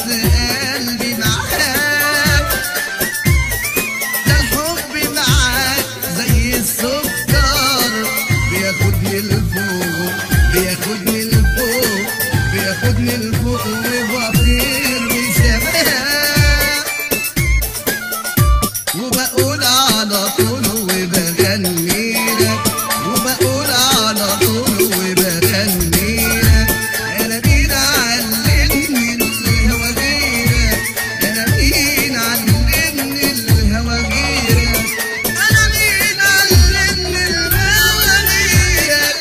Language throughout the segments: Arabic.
قلبي معاك، ده الحب معاك زي السكر، بياخدني لفوق بياخدني لفوق بياخدني لفوق وبطير بسماك، وبقول على طول وبغني لك، وبقول على طول وبغني لك. انا مين علمني الهوى غيرك، انا مين علمني الهوى غيرك، انا مين علمني الهوى غيرك.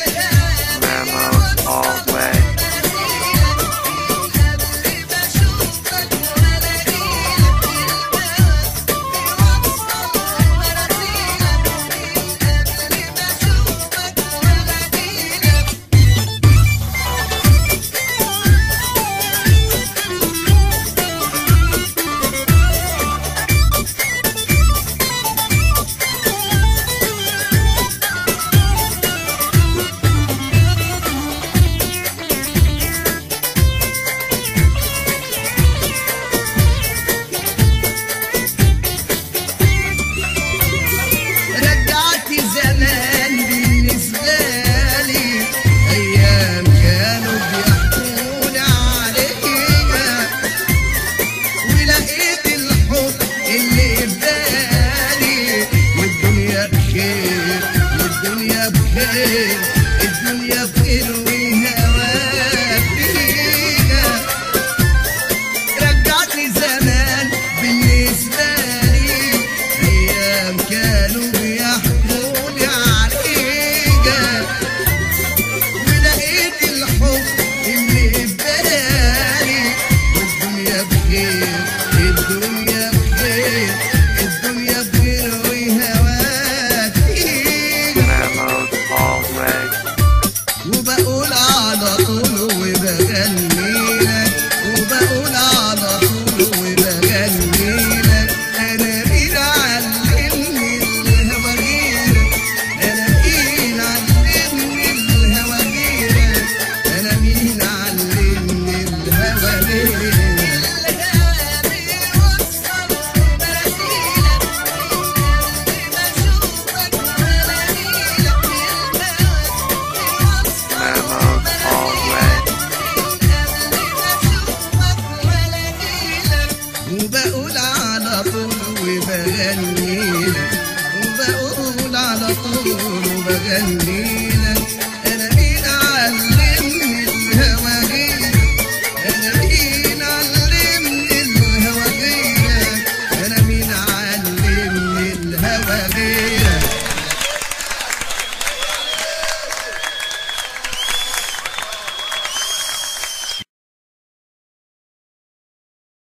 والدنيا بخير الدنيا بخير وهواك فيها، رجعتني زمان بالنسبة لي، أيام كانوا بيحكولي عليها، ولقيت الحب اللي ببالي، والدنيا بخير الدنيا بخير الدنيا بخير وهواك فيها، وبقول على طول وبغني لك، وبقول على طول وبغني لك. انا مين علمني الهوى غيرك، انا مين علمني الهوى غيرك، انا مين علمني الهوى غيرك. وبقول على طول وبغني لك، وبقول على طول وبغني